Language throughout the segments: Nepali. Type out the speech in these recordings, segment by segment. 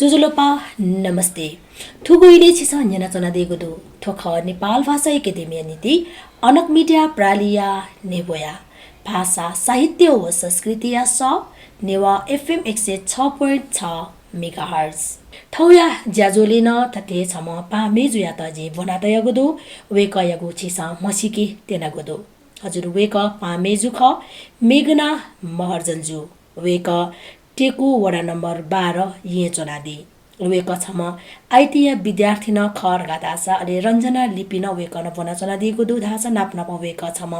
जुजुलोपा नमस्ते थुगुइले छिस न्याना चना देगुदु थोख नेपाल भाषा एकाडेमी नीति अनक मिडिया प्रालिया नेबोया भाषा साहित्य व संस्कृति या स नेवा एफएम 106.6 मेगाहर्ज ठौया ज्याजोले न थते छम पा मेजु या त जे बनात यगुदु वेक यगु छिस मसिकी तेना गुदु हजुर वेक पा मेजु ख मेगना महर्जलजु वेक टेकु वडा नम्बर 12 ये चोनादी वेक छम आइटिया विद्यार्थी न खर गादासा अले रञ्जना लिपिन वेक न बना चोनादी गुदु धासा नाप्न प वेक छम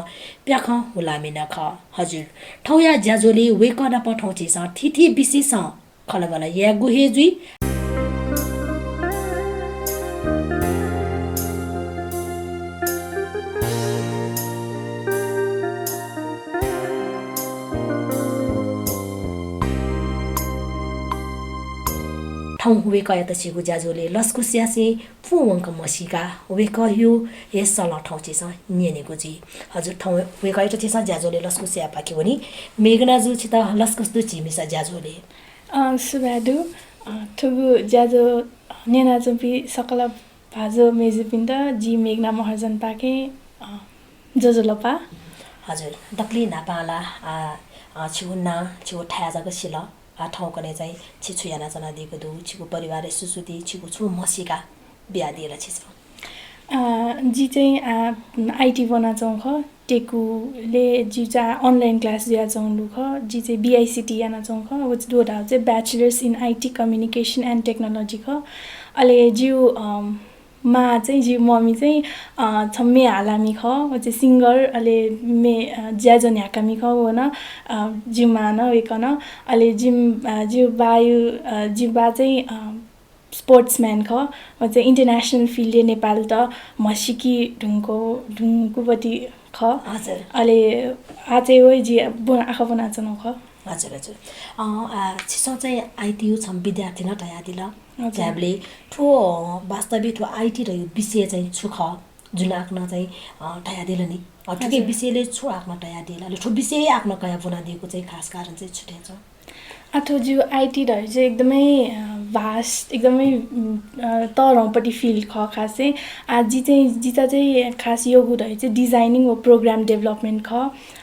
प्याख हुलामिन ख हजुर ठौया ज्याजोले वेक न पठौची स थिथि विशेष खलगला या गुहेजुई ठौँ वेक यत सिगु ज्याजोले लस्कु स्यासे फुवंक मसिका वेक यो यस सल ठौँ छ निनेको जी हजुर ठौँ वेक यत छ ज्याजोले लस्कु स्या पाके पनि मेगना जु छ त लस्कस दु चिमिसा ज्याजोले सुबादु थुगु ज्याजो नेना चम्पी सकल भाजो मेजुपिन्द जी मेगना महर्जन पाके जजोलपा हजुर दक्ली नापाला छिउना छिउ ठायाजको सिल ठाउँ कने चाहिँ छिछु याना जना दिएको दु छिको परिवार सुसुति छिको छु मसिका बिहा दिएर छिछ जी चाहिँ आइटी बना चौख टेकुले जी चाहिँ अनलाइन क्लास दिया चौलु ख जी चाहिँ बीआईसीटी याना चौख व्हिच दोडा चाहिँ bachelors in IT communication and technology ख अले जिउ मा चाहिँ जिउ मम्मी चाहिँ छम्मे हालामी ख व चाहिँ सिङ्गर अले मे ज्याजन ह्याकामी ख हो न जिउमा न वेकन अले जिउ बायु जिउ बा चाहिँ स्पोर्ट्सम्यान ख व चाहिँ इन्टरनेसनल फिल्ड नेपाल त मसिकी ढुङ्कुपट्टि ख हजुर अले आ चाहिँ हो जी आँखा बनाचन ख हजुर हजुर छिसो चाहिँ आइटी छम विद्यार्थी न तया दिल ज्याबले ठो वास्तविक ठो आइटी रह्यो विषय चाहिँ छु ख जुन आक्न चाहिँ तया दिल नि ठुकै विषयले छु आक्न तया दिल ठो विषय आक्न कया बना दिएको चाहिँ खास कारण चाहिँ छुटेछ अथवा जो आइटी रह्यो चाहिँ एकदमै भास्ट एकदमै तरौपट्टि फिल्ड ख खास चाहिँ आज जिता चाहिँ खास योगु रह्यो चाहिँ डिजाइनिङ व प्रोग्राम डेभलपमेन्ट ख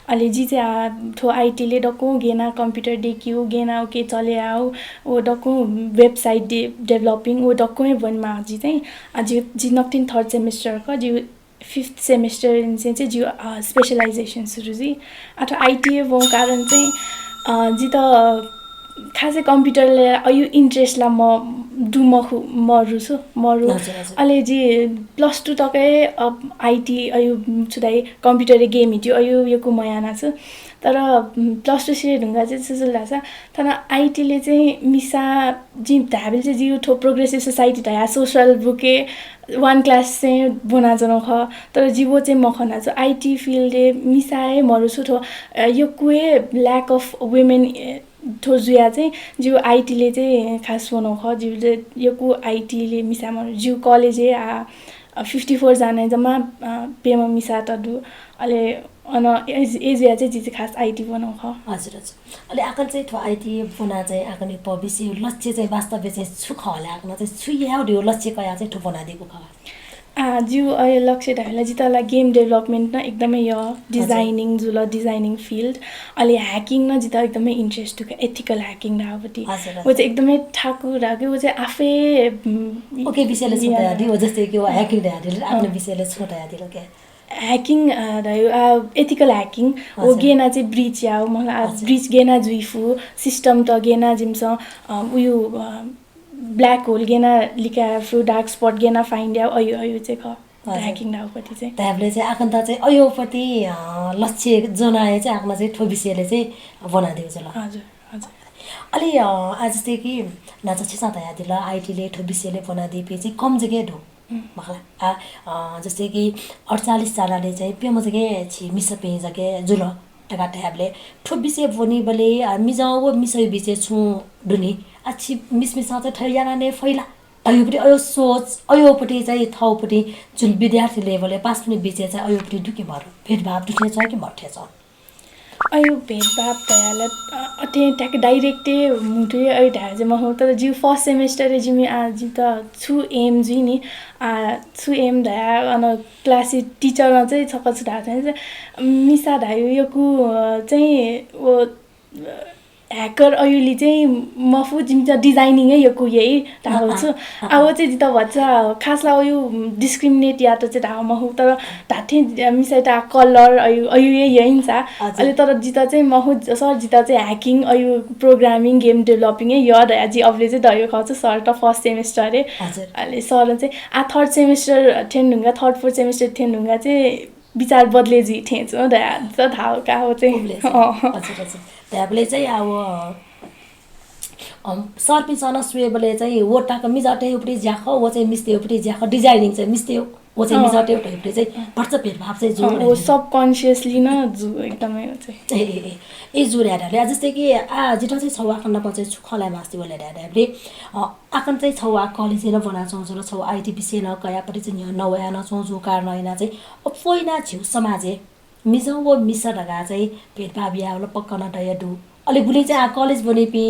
अहिले जी चाहिँ ठो आइटीले डक्कु गेना कम्प्युटर डेक्यु गेना ओके चले आऊ ओ डक्कु वेबसाइट डेभलपिङ ओ डक्कुमै बनमा जी चाहिँ आज जी नक्टिन थर्ड सेमेस्टर ख जी 5th सेमेस्टर चाहिँ जी स्पेशलाइजेसन सुरु जी अथवा आइटी वो कारण चाहिँ जी त खासै कम्प्युटरले अयु इन्ट्रेस्टलाई म रुछु अहिले जी +2 टकै आइटी अयु छुदाई कम्प्युटर गेम हिट्यो अयु यो कुमयाना छु तर +2 सिरे ढुङ्गा चाहिँ सुजुला छ तर आइटीले चाहिँ मिसा जी धाबिल चाहिँ जी ठो प्रोग्रेसिभ सोसाइटी ढया सोशल बुके 1 क्लास चाहिँ बना जनो ख तर जीवो चाहिँ मखना छ आइटी फिल्डले मिसाए मरुछु ठो यो कुए ल्याक अफ वुमेन ठो जुया चाहिँ जिउ आइटीले चाहिँ खास बनाउ ख जिउ यो कु आइटीले मिसा मरु जिउ कलेजे 54 जना जम्मा पेमा मिसा तडु अले अन एजिया चाहिँ जी खास आइटी बनाउ ख हजुर हजुर अले आकन चाहिँ ठो आइटी बना चाहिँ आकन भविष्य लक्ष्य चाहिँ वास्तव चाहिँ छु खले आकन चाहिँ छु याउ दियो लक्ष्य कया चाहिँ ठो बना दिएको ख जिउ अहिले लक्ष्य ढाइला जितला गेम डेभलपमेन्ट न एकदमै यो डिजाइनिङ जुल डिजाइनिङ फिल्ड अहिले ह्याकिङ न जिता एकदमै इन्ट्रेस्ट टु एथिकल ह्याकिङ रावटी वो चाहिँ एकदमै ठाकु राख्यो वो चाहिँ आफै ओके विषयले छुटाया दियो जस्तै कि ह्याकिङ ढाइले आफ्नो विषयले छुटाया दियो के ह्याकिङ रह्यो एथिकल ह्याकिङ हो गेना चाहिँ ब्रिच या मलाई ब्रिच गेना जुइफु सिस्टम त गेना जिम्स उयो ब्ल्याक होल गेना लिका फ्रु डार्क स्पट गेना फाइन्ड आउ अयो चाहिँ ख ह्याकिङ राउपट्टि चाहिँ त्यहाँले चाहिँ आकन त चाहिँ अयोपट्टि लक्ष्य जनाए चाहिँ आकन चाहिँ ठो विषयले चाहिँ बनादियो छ ल हजुर हजुर अलि आज चाहिँ कि नाच छिसा तया दिल आइटीले ठो विषयले बनादिए चाहिँ कम जग्गा ढो मखला जस्तै कि 48 जनाले चाहिँ पेम जग्गा छि मिस पे जग्गा जुल टका ट्याबले ठो विषय बनी बले मिजाउ मिसै विषय छु दुनी अच्छी मिसमिसा चाहिँ ठैयाना ने फैला अयोपट्टि अयो सोच अयोपट्टि चाहिँ थाउपट्टि जुन विद्यार्थी लेभलले पास पनि विषय चाहिँ अयोपट्टि दुके भर भेदभाव दुखे छ कि मठे छ अयो भेदभाव भइहाल्यो अथे ट्याक डाइरेक्टे मुठे अय ढा जे म तर जिउ फर्स्ट सेमेस्टर जिमी आज त छु एम जी नि छु एम ढा अन क्लास टिचरमा चाहिँ छक्क छु ढा चाहिँ मिसा ढायो योकु चाहिँ ओ ह्याकर अयुली चाहिँ मफु जिम्चा डिजाइनिङै यो कुयै ढाउ छु अब चाहिँ जिता भन्छ खासला अयु डिस्क्रिमिनेट या त चाहिँ ढाउ महु तर ढाथे मिसाइ ता कलर अयु अयु यही छ अहिले तर जिता चाहिँ महु सर जिता चाहिँ ह्याकिङ अयु प्रोग्रामिङ गेम डेभलपिङ यो जी अबले चाहिँ दयो खच सर त फर्स्ट सेमेस्टर रे अहिले सर चाहिँ थर्ड सेमेस्टर थेन ढुङ्गा थर्ड फोर्थ सेमेस्टर थेन ढुङ्गा चाहिँ विचार बदले जी थेन्छु द थाहा का हो चाहिँ त्याबले चाहिँ अब सर्पिसन सुएबले चाहिँ वटाको मिजाटे उपरि ज्याख वो चाहिँ मिस्ते उपरि ज्याख डिजाइनिङ चाहिँ मिस्ते वो चाहिँ मिजाटे उपरि चाहिँ भर्छ भेदभाव चाहिँ जो सबकन्सियसली न जु एकदमै हो चाहिँ ए जुर्याले जस्तै कि जिटा चाहिँ छौवा खण्ड पञ्चायत छुखलाई मास्ति बोले ढाडे आकन चाहिँ छौवा कलेज न बना चौजो र छौ आइटिपिसी न कया परि चाहिँ नवया न चौजो कारण हैन चाहिँ अफोइना छिउ समाजे मिजौ वो मिसा ढगा चाहिँ भेदभाव यावल पक्कन डया दु अलि गुली चाहिँ कलेज बनेपि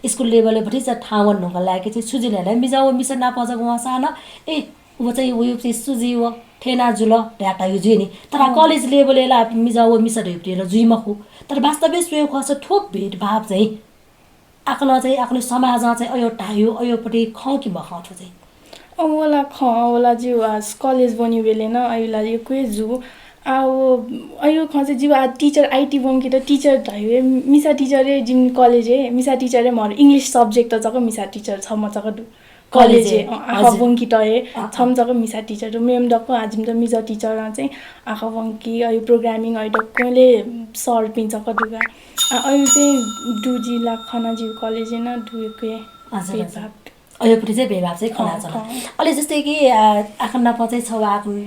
स्कुल लेभलले भरि चाहिँ ठाउँ ढुङ्गा लागेको चाहिँ सुजिलेलाई मिजाउ मिसा नापज उहाँ सानो ए ऊ चाहिँ उयो चाहिँ सुजी व ठेना जुल ढाटा यो जुइ नि तर कलेज लेभलले मिजाउ मिसा ढेप्रिएर जुइमा खु तर वास्तविक सुयो खस ठोक भेदभाव चाहिँ आफ्नो चाहिँ आफ्नो समाजमा चाहिँ अयो ढायो अयोपट्टि खाउँ कि मखाउँछ चाहिँ ओला ओला जिउ कलेज बनि बेले न अयुला यो कुए जु अयो खसे जीव टीचर आईटी बंकी त टीचर भयो मिसा टीचर जिम कॉलेज है मिसा टीचर मर इंग्लिश सब्जेक्ट त जक मिसा टीचर छ म जक कॉलेज आखा बंकी त छम जक मिसा टीचर मेम डक आजिम त मिसा टीचर चाहिँ आखा बंकी अयो प्रोग्रामिङ अयो डकले सर पिन्छ कदुगा अयो चाहिँ दुजी ला खना जीव कॉलेज न दुके हजुर अयोपट्टि चाहिँ भेदभाव चाहिँ खना छ अहिले जस्तै कि आखन्ना पचाइ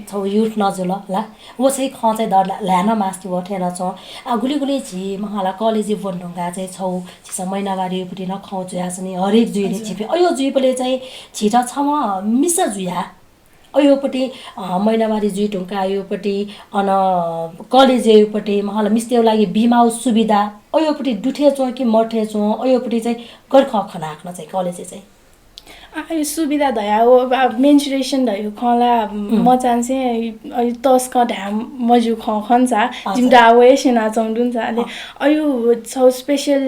छौ युथ नजुल ला वो चाहिँ ख चाहिँ दर ल्यान मास्ति वठेन छ गुली गुली झि महाला कलेज बन्ढुङ्गा चाहिँ छौ छिस महिनावारी उपटि न खौ जुया छ नि हरेक जुइले छिपे अयो जुइपले चाहिँ छिटा छ म मिसा जुया अयोपट्टि महिनावारी जुइ ढुङ्गा अयोपट्टि अन कलेज अयोपट्टि महाला मिस्तेउ लागि बिमाउ सुविधा अयोपट्टि दुठे चो कि मठे चो अयोपट्टि चाहिँ गर्ख खना आख्न चाहिँ कलेज चाहिँ यो सुविधा दया हो मेन्सुरेसन भयो खला म चाहिँ तस्क ढाम मजु खन्छ जिम्दा वे सेना चौडुन छ अहिले अयो छ स्पेशल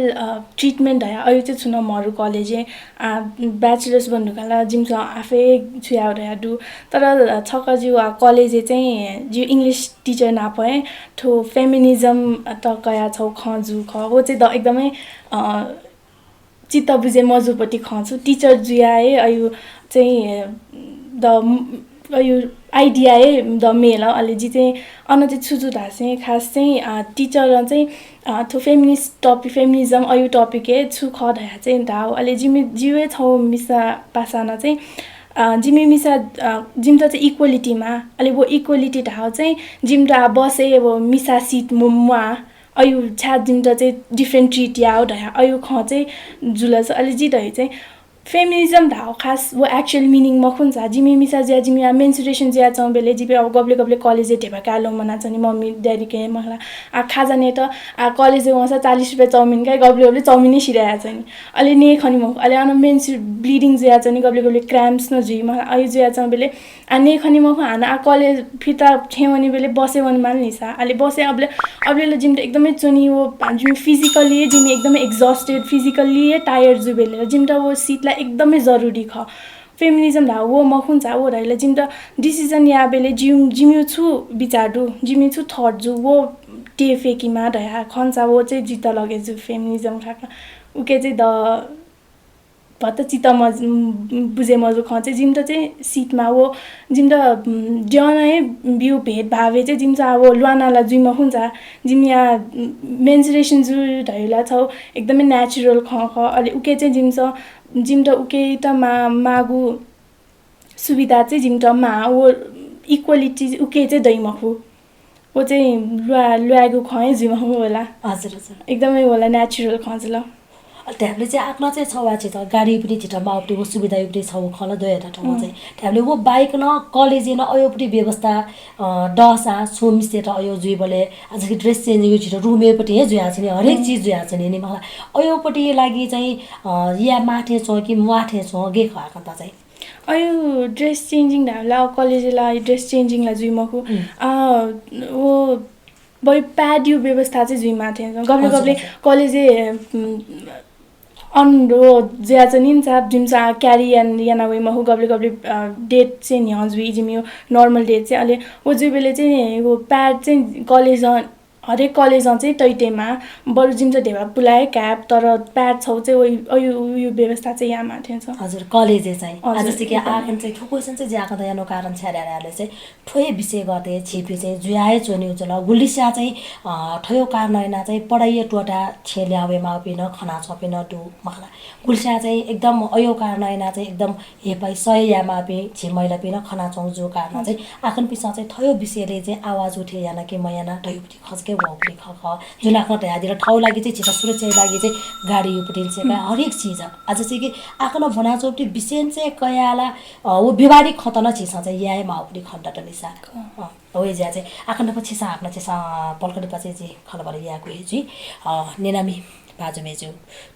ट्रिटमेन्ट दया अयो चाहिँ छुन मरु कलेज ब्याचलर्स बन्नुकाला जिम छ आफै छुया दया दु तर छक जिउ कलेज चाहिँ जिउ इंग्लिश टिचर नापए थो फेमिनिज्म त कया छौ खजु ख हो चाहिँ द एकदमै चित्त बुझे मजुपट्टि खन्छु टिचर जुयाए अयो चाहिँ द अयो आइडिया द मेल अलि जी चाहिँ अन चाहिँ छुजु धासे खास चाहिँ टिचर चाहिँ थो फेमिनिस्ट टपिक फेमिनिज्म अयो टपिक छु ख ढया चाहिँ ढाउ अलि जिमी जिवे छौ मिसा पासाना चाहिँ जिमी मिसा जिम्दा चाहिँ इक्वालिटीमा अलि वो इक्वालिटी ढाउ चाहिँ जिम्दा बसे वो मिसा सिट मुम्मा अयो छ्याद जिम्दा चाहिँ डिफ्रेन्ट ट्रिट या ढया अयो ख चाहिँ जुलस अलि जी ढय चाहिँ फेमिनिज्म ढाउ खास वो एक्चुअल मिनिङ मखुन्छ जिमी मिसा ज्या जिमी मेन्सुरेसन ज्या छ बेले जिबे अब गब्ले गब्ले कलेज ढेबा कालो मना छ नि मम्मी ड्याडी के मलाई खाजा ने त कलेज वसा 40 रुपैयाँ चाउमिन काय गब्ले गब्ले चाउमिनै सिराया छ नि अलि ने खनि म अलि अन मेन्स ब्लिडिङ ज्या छ नि गब्ले गब्ले क्र्याम्प्स न जुइ मलाई अयो ज्या छ बेले ने खनि म हाना कलेज फिता ठेवनी बेले बसे वन मान निसा अलि बसे अबले जिम त एकदमै चुनी वो जिम फिजिकली जिम एकदमै एक्जस्टेड फिजिकली टायर्ड जु बेले जिम त वो सीटला एकदमै जरुरी ख फेमिनिज्म ढा वो मखुन्छ वो रहिले जिम त डिसिजन या बेले जिम्यु छु बिचाडु जिम्यु छु थर्ड जु वो टेफेकीमा ढया खन्छ वो चाहिँ जित लगे जु फेमिनिज्म खाका उके चाहिँ द भत्त चित्त बुझे मजु ख चाहिँ जिम त चाहिँ सीटमा वो जिम त जनै बिउ भेद भावे चाहिँ जिम चाहिँ अब लुनाला जुइमा हुन्छ जिम या मेन्सुरेसन जु ढैला छौ एकदमै नेचुरल ख अलि उके चाहिँ जिम त उके त मागु सुविधा चाहिँ जिम त मा वो इक्वालिटी उके चाहिँ दैमखु वो चाहिँ लुआगु खै जिम होला हजुर हजुर एकदमै होला नेचुरल खजला त्यहाँले चाहिँ आफ्नो चाहिँ छवा छ गाडी पनि छिटो माउपटी वो सुविधा उपटी छ खल दोयटा ठाउँमा चाहिँ त्यहाँले वो बाइक न कलेज न अयोपटी व्यवस्था डसा सोमिसे त अयो जुइबले आज कि ड्रेस चेन्जिङ छिटो रुमेपट्टि हे जुया छ नि हरेक चीज जुया छ नि मलाई अयोपट्टि लागि चाहिँ या माठे छ कि माठे छ गे खाका त चाहिँ अयो ड्रेस चेन्जिङ ढाला कलेजलाई ड्रेस ज्याला जुइमको वो बई प्याडियो व्यवस्था चाहिँ जुइमा थियो गब्ले गब्ले कलेजे अन्डो ज्या चाहिँ निन्छ जिम्सा क्यारी एन्ड याना वेमा हो गब्ले गब्ले डेट चाहिँ नि हजुर जिम्यो नर्मल डेट चाहिँ अहिले वो जुइ बेले चाहिँ वो प्याड चाहिँ कलेज हरेक कलेजमा चाहिँ तैटेमा बरु जिम्स ढेवा पुलाए क्याप तर प्याड छौ चाहिँ उयो व्यवस्था चाहिँ यहाँ माथि छ हजुर कलेजे चाहिँ आज चाहिँ के आकन चाहिँ ठुकोसन चाहिँ ज्याको त यानो कारण छ्याराले चाहिँ ठोए विषय गर्थे छिपी चाहिँ जुयाए चोनी उजल गुलिसा चाहिँ ठयो कारण हैन चाहिँ पढाइए टोटा छेले आवे मापिन खना छपिन दु मखला गुलिसा चाहिँ एकदम अयो कारण हैन चाहिँ एकदम हेपाइ सय या मापे छि मैला पिन खना छौ जो कारण चाहिँ आकन पिसा चाहिँ ठयो विषयले चाहिँ आवाज उठे याना के मयाना ठयोपटी खस्के वौपटी खख जुन आफ्नो त्यहाँतिर ठाउँ लागि चाहिँ छिटो सुरक्षा लागि चाहिँ गाडी उपटिल चाहिँ हरेक चीज आज चाहिँ कि आकन भना चोपटी विषय चाहिँ कयाला वो बिवारी खतना चीज चाहिँ याए माउपटी खड्डा टलिसा हो ज्या चाहिँ आकन पछि सा आफ्नो चाहिँ पल्कडी पछि चाहिँ खलबल याको हेजी नेनामी बाजु मेजु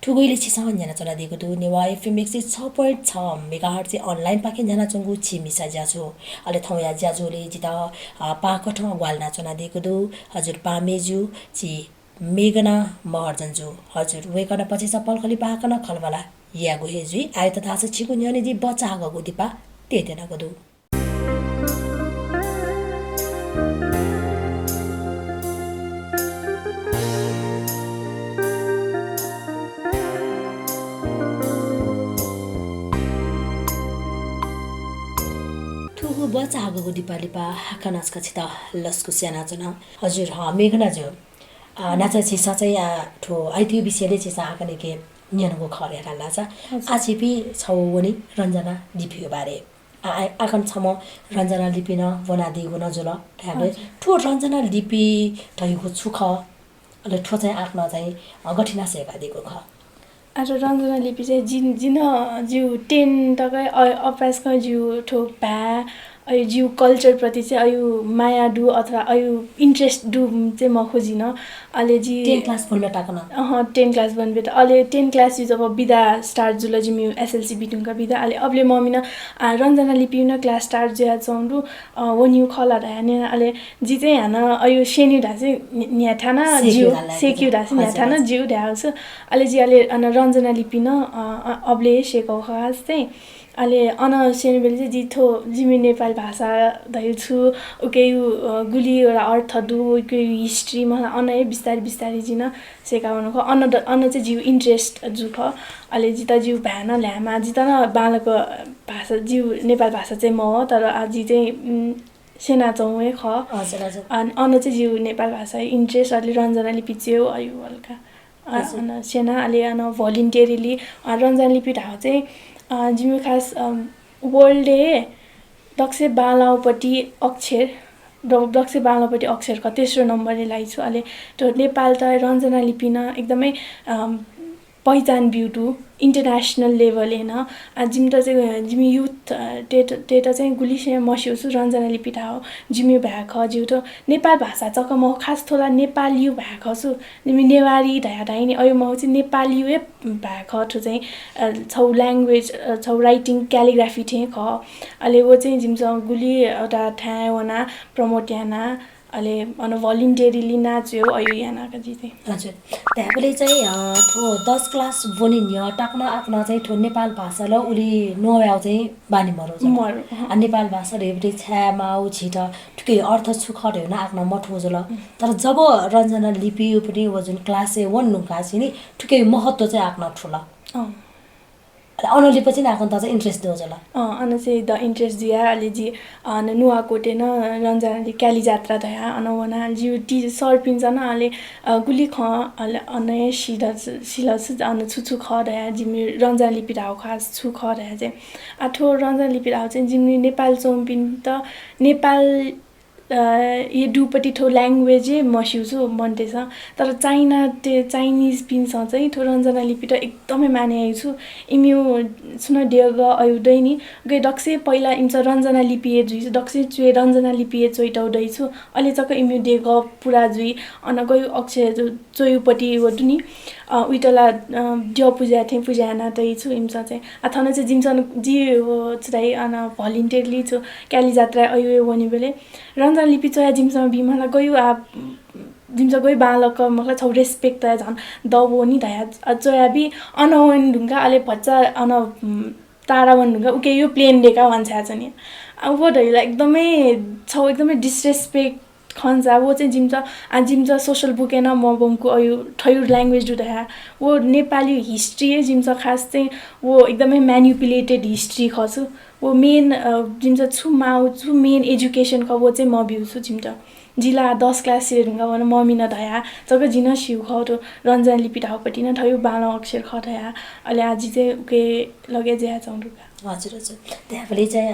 ठुगुइले छिसा जना चला दिएको दु नेवा एफएम 106.6 मेगाहर्ज चाहिँ अनलाइन पाके जना चंगु छिमिसा ज्याछु अले थौया ज्याजुले जिता पाकठ ग्वालना चना दिएको दु हजुर पामेजु छि मेगना महर्जनजु हजुर वेकन पछि स पल्कली पाकन खलबला यागु हेजी आय त थाहा छ छिकु न्यने दि बच्चा गगु दिपा तेतेना गदु बच्चा आगोको दिपालिपा हाकानासका छिता लस्कु स्याना जना हजुर मेघना जो नाचा छिसा चाहिँ ठो आइति विषयले छिसा आकने के न्यानको खरेरा लाचा आछिपी छौ वनी रञ्जना लिपियो बारे आकन छम रञ्जना लिपिन वना दिगो नजुल थाबे ठो रञ्जना लिपि थैको छुख अले ठो चाहिँ आफ्नो चाहिँ गठिना सेवा दिगो ख आज रञ्जना लिपि चाहिँ जिन जिउ 10 टकै अपासको जिउ ठो प्या अयो जिउ कल्चर प्रति चाहिँ अयो माया डु अथवा अयो इन्ट्रेस्ट डु चाहिँ म खोजिन अहिले जी 10 क्लास फुलमा टाकन 10 क्लास बनबेट अहिले 10 क्लास जब बिदा स्टार्ट जुल जिम्यु एसएलसी बिटुङका बिदा अहिले अबले ममिन रञ्जना लिपिउन क्लास स्टार्ट ज्या चौंडु वन्यु खला ढाने अहिले जी चाहिँ हान अयो शेनी ढासे न्याठाना जिउ सेक्यु ढासे न्याठाना जिउ ढाल्छ अहिले जी अहिले रञ्जना लिपिन अबले सेकौ खास चाहिँ अहिले सेनेबेल चाहिँ जिथो जिमी नेपाल भाषा दैछु उके गुली एउटा अर्थ दु उके हिस्ट्री मलाई अनै बिस्तारै जिन सेकाउनुको अन चाहिँ जिउ इन्ट्रेस्ट जुख अहिले जिता जिउ भ्यान ल्यामा जिता न बालको भाषा जिउ नेपाल भाषा चाहिँ म हो तर आज चाहिँ सेना चौँ ख अनि अन चाहिँ जिउ नेपाल भाषा इन्ट्रेस्ट अहिले रञ्जना लिपि च्याउ अयो हल्का अन सेना अहिले अन भोलिन्टियरली रञ्जना लिपि ढाउ चाहिँ जिम्मे खास वर्ल्ड डे दक्ष बालाउपट्टि अक्षरको तेस्रो नम्बरले लाइछु अहिले त्यो नेपाल त रञ्जना लिपिन एकदमै पहिचान ब्युटु इन्टरनेसनल लेभल हैन जिम त चाहिँ जिमी युथ टेटा चाहिँ गुलिसे मस्युसु रञ्जना लिपिटा हो जिमी भ्याख जिउ त नेपाल भाषा चक म खास थोला नेपाली भ्याख सु जिमी नेवारी ढाइनी अयो म चाहिँ नेपाली भ्याख ठु चाहिँ छौ ल्याङ्ग्वेज छौ राइटिङ क्यालिग्राफी थे ख अहिले वो चाहिँ जिमसँग गुली एउटा ठ्यावना प्रमोट याना अहिले अन भोलिन्टियरली नाच्यो अयो यानाका जी चाहिँ हजुर त्यहाँले चाहिँ ठो 10 क्लास बोनिन्य टाक्न आफ्नो चाहिँ ठो नेपाल भाषा ल उली नोयाउ चाहिँ बानी मरो नेपाल भाषा रेबटे छ्यामाउ छिट ठुकै अर्थ सुखर हैन आफ्नो मठो जल तर जब रञ्जना लिपि पनि वजुन क्लास 1 नुकासी नि ठुकै महत्व चाहिँ आफ्नो ठुला अनले पछि नाकन त चाहिँ इन्ट्रेस्ट दो जला अन चाहिँ द इन्ट्रेस्ट दिया अलि जी अन नुवाकोटे न रञ्जनाले क्याली जात्रा दया अनवना जी टी सर पिन्छ न अलि गुली ख अन सिलस अन छुछु ख दया जिमि रञ्जना लिपिराउ खास छु ख दया चाहिँ आठो रञ्जना लिपिराउ चाहिँ जिमि नेपाल चोम्पिन त नेपाल ये डुपट्टि ठो ल्याङ्ग्वेज म सिउँछु मनते छ तर चाइनिज पिनसँग चाहिँ ठो रञ्जना लिपि त एकदमै माने आइछु इम्यु सुन डेग आउँदै नि गए डक्से पहिला इम्स रञ्जना लिपिए जुइ डक्से चुए रञ्जना लिपिए चोइटाउँदैछु अहिले चक्क इम्यु डेग पुरा जुइ अन गयो अक्षर चोयुपट्टि वटु नि उइटला ज पूजा थिएँ पूजा नातै छु इम्स चाहिँ अथवा चाहिँ जिम्सन जी हो चाहिँ अन भलिन्टियरली छु क्याली जात्रा अयो वनि बेले रञ्जना लिपि चोया जिम्समा बिमला गयो जिम्स गयो बालक मतलब छौ रेस्पेक्ट त झन् दबो नि धया चोया बि अनवन ढुङ्गा अले भच्चा अन तारावन ढुङ्गा उके यो प्लेन डेका भन्छ छ नि अब वो ढैला एकदमै छौ एकदमै डिसरेस्पेक्ट खन्छ वो चाहिँ जिम्स सोसल बुकेन म बमको अयो ठयुर ल्याङ्ग्वेज जुदा वो नेपाली हिस्ट्री जिम्स खास चाहिँ वो एकदमै म्यानिपुलेटेड हिस्ट्री खछु वो मेन जिम्स छु मेन एजुकेसन ख वो चाहिँ म बिउछु जिम्स जिल्ला 10 क्लास सिरेढुङ्गा भन मम्मी न धया जग्गा जिन सिउ खौटो रञ्जना लिपि ढाउपट्टि न ठयु बाल अक्षर खटया अहिले आज चाहिँ उके लगे ज्या चौरुका हजुर हजुर त्यहाँले चाहिँ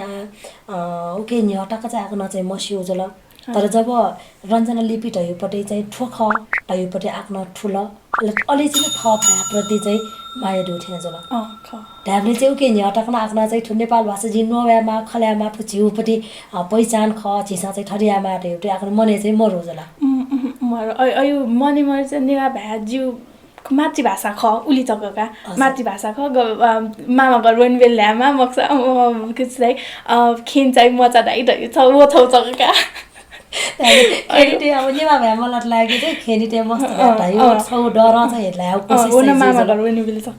उके नि हटाक चाहिँ आको न चाहिँ मसियो जल तर जब रञ्जना लिपि ढयुपट्टि चाहिँ ठोख ढयुपट्टि आफ्नो ठुल अलि चाहिँ ख प्रति चाहिँ माया उठेन जल ढ्याबले चाहिँ उके नि हटाकन आफ्नो चाहिँ नेपाल भाषा जी नोयामा खल्यामा छिउपट्टि पहिचान ख छिसा चाहिँ ठरियामा ढयुपट्टि आफ्नो मने चाहिँ मरो जल अयो मने मरे चाहिँ नेवा भ्या जिउ मातृभाषा ख उली चकका मातृभाषा ख मामा घर वन बेल ल्यामा मक्सा चाहिँ खेन चाहिँ मचा ढाइ ढयु छ वो छौ चकका खेनिटे अब नेवा भ्या मलाई लाग्यो चाहिँ खेनिटे मस्त ढाइ छौ डर चाहिँ ल्याउ कोसिस चाहिँ मामा घर वन बेल छ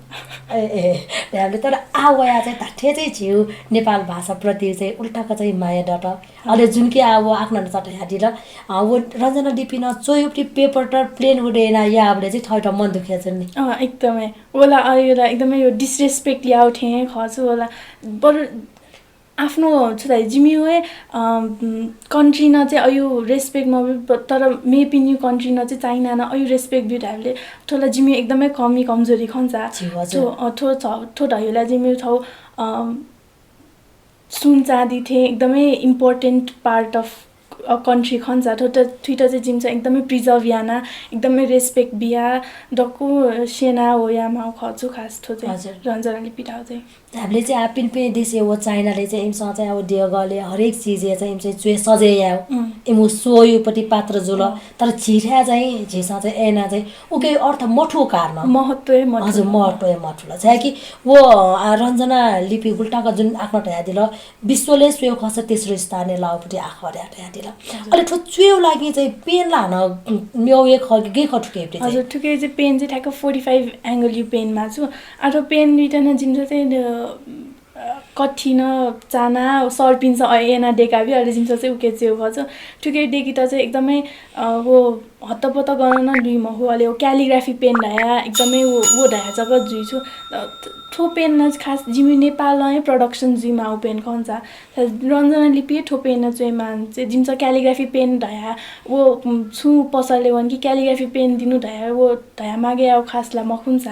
ए त्यहाँले तर आवया चाहिँ धाठे चाहिँ छिउ नेपाल भाषा प्रति चाहिँ उल्टाको चाहिँ माया डट अहिले जुन कि अब आफ्नो चट हाटिल वो रञ्जना लिपि न चोयुपट्टि पेपर ट प्लेन उडेन या आबले चाहिँ ठैठ मन दुखेछ नि एकदमै ओला अयोला एकदमै यो डिसरेस्पेक्ट ल्याउ थे खछु ओला बरु आफ्नो छुदाइ जिम्युए कन्ट्री न चाहिँ अयो रेस्पेक्ट म तर मेपी न्यू कन्ट्री न चाहिँ चाइना न अयो रेस्पेक्ट बिउटाहरूले ठोला जिम्यु एकदमै कमजोरी खन्छ ठो ढयुला जिम्यु छौ सुन चाँदी थिए एकदमै इम्पोर्टेन्ट पार्ट अफ कन्ट्री खन्छ ठुइटा चाहिँ जिम्स एकदमै प्रिजर्भ याना एकदमै रेस्पेक्ट बिहा डक्कु सेना हो यामा खछु खास ठो चाहिँ रञ्जना लिपि ढाउ चाहिँ हामीले चाहिँ आपिन पे देश हो चाइनाले चाहिँ इमसँग चाहिँ अब डेगले हरेक चिज चाहिँ चाहिँ चुए सजेया इमु सोयुपट्टि पात्र जुल तर छिठा चाहिँ झिसा चाहिँ एना चाहिँ उके अर्थ मठो कारण महत्त्वै मठो हजुर महत्त्वै मठो छ कि वो रञ्जना लिपि उल्टाको जुन आफ्नो ढ्यादिल विश्वले स्वेउ खस तेस्रो स्थानीय लाउपट्टि आखर्या ढ्यादिल अहिले ठो चुएउ लागि चाहिँ पेन लान म्याउ एक गे खठुके हजुर ठुके चाहिँ पेन चाहिँ ठ्याक्क 45 एंगल यु पेनमा छु आरो पेन रिटर्न जिम्स चाहिँ कठिन चाना सर्पिन्छ एना डेकाबी अहिले जिम्स चाहिँ उके चाहिँ भन्छ ठुके डेकी त चाहिँ एकदमै वो हत्तपत्त गर्न न दुई म हो अहिले क्यालिग्राफी पेन ढाया एकदमै वो ढाया जग्गा जुइछु ठो पेन न खास जिमी नेपाल नै प्रडक्सन जिमा उ पेन खन्छ रञ्जना लिपि ठो पेन चाहिँ मान्छे जिम्स क्यालिग्राफी पेन ढाया वो छु पसलले वन कि क्यालिग्राफी पेन दिनु ढाया वो ढाया मागे आउ खासला मखुन्छ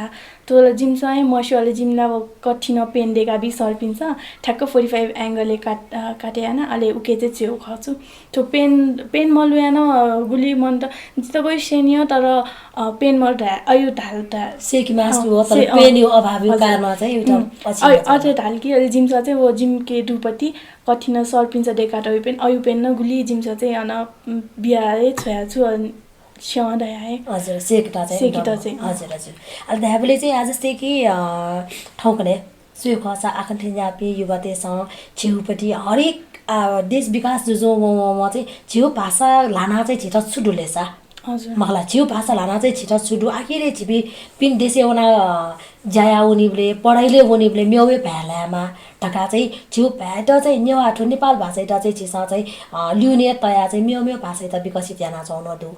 तोला जिम्स है मसिवाले जिमला कठिन पेन डेका बि सर्पिन्छ ठ्याक्क 45 एंगलले काटे हैन अहिले उके चाहिँ छेउ खछु त्यो पेन मलुयान गुली मन त जित गइ सेनियो तर पेन मल अयु ढाल त सेकी मासु हो तर पेन यो अभावको कारण चाहिँ एउटा पछि अझै ढाल कि अहिले जिम्स चाहिँ वो जिम के दुपट्टि कठिन सर्पिन्छ डेका टय पेन अयु पेन न गुली जिम्स चाहिँ अन बियाए छया छु हजुर सेकटा चाहिँ हजुर हजुर अहिले हामीले चाहिँ आज जस्तै कि ठाउँकने सुयो खसा आकन्थे जापी युवा देशसँग छेउपट्टि हरेक देश विकास जो म चाहिँ छेउ भाषा लाना चाहिँ छिटो छुडुलेछ मलाई छेउ भाषा लाना चाहिँ छिटो छुडु आखिरै छिपी पिन देशे ओना जाया उनीले पढाइले उनीले म्याउ भ्यालामा टका चाहिँ छेउ भ्याट चाहिँ नेवाठो नेपाल भाषा चाहिँ छिसा चाहिँ ल्युने तया चाहिँ म्याउ भाषा त विकसित याना चाउन दु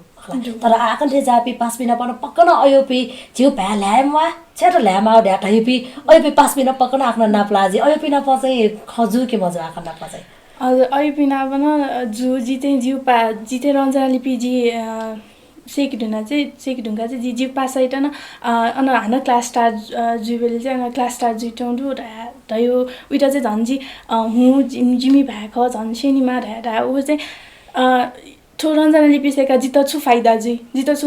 तर आकन्थे जापी पास बिना पनि पक्कन अयोपी छेउ भ्या ल्यामा छेट ल्यामा ढ्याटा युपी अयोपी पास बिना पक्कन आफ्नो नाप्लाजी अयोपी नाप चाहिँ खजु के मजा आकन नाप चाहिँ हजुर अयोपी नाप न जु जिते जिउ पा जिते रञ्जना लिपि जी सेकिढुङ्गा चाहिँ जिउ पासाइट न अन हान क्लास स्टार जुबेले चाहिँ अन क्लास स्टार जुइटाउँदु ढयो उइटा चाहिँ झन् जी हुँ जिमी भएको झन् सेनीमा ढा ऊ चाहिँ थो रंजना लिपि सेका जित छु फाइदा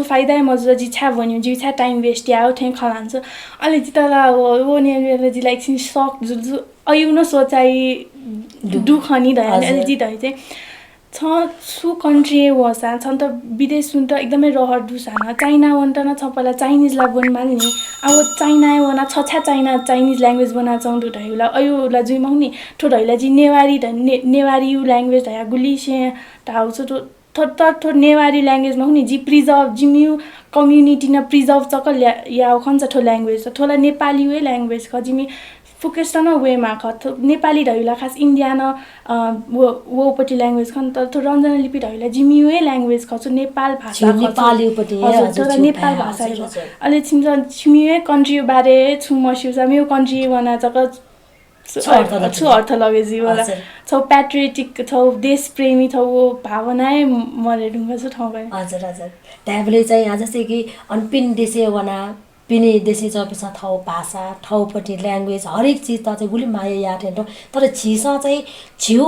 फाइदा मजुर जी छा भन्यो जी छा टाइम वेस्ट याओ ठे खलान्छ अलि जितला वो ने जी लाइक सिन सक जुजु अयु न सोचाइ दुखनी दयाले अलि जी दइ चाहिँ छ सु कन्ट्री वसा छन् त विदेश सुन त एकदमै रहर दुसान चाइना वन त न छपला चाइनिज ला बन मान्ने अब चाइना वना छछा चाइनिज ल्याङ्ग्वेज बना चाउँदु ढैला अयु ला जुइ मौनी ठो ढैला जी नेवारी नेवारी ल्याङ्ग्वेज दया गुली से ताउ थो नेवारी ल्याङ्ग्वेज मौनी जी प्रिजर्भ जिम्यु कम्युनिटी न प्रिजर्भ चकल या खन्छ ठो ल्याङ्ग्वेज थोला नेपाली वे ल्याङ्ग्वेज ख जिमी फोकस न वेमा ख नेपाली ढैला खास इन्डिया न वोपट्टि ल्याङ्ग्वेज खन त थो रञ्जना लिपि ढैला जिम्युए ल्याङ्ग्वेज खछु नेपाल भाषा नेपाली उपटि हजुर नेपाल भाषा अलि छिमिए कन्ट्री बारे छु मस्यु समियो कन्ट्री वना चक छु अर्थ लगे जीवला छौ प्याट्रियोटिक छौ देश प्रेमी छौ भावनाए मरे ढुङ्गा छु ठाउँ गए हजुर हजुर त्यहाँले चाहिँ आज जस्तै कि अनपिन देशे वना पिने देशे जपिसा ठाउँ भाषा ठाउँपट्टि ल्याङ्ग्वेज हरेक चिज त चाहिँ गुली माया याटेन्टो तर छिसा चाहिँ छिउ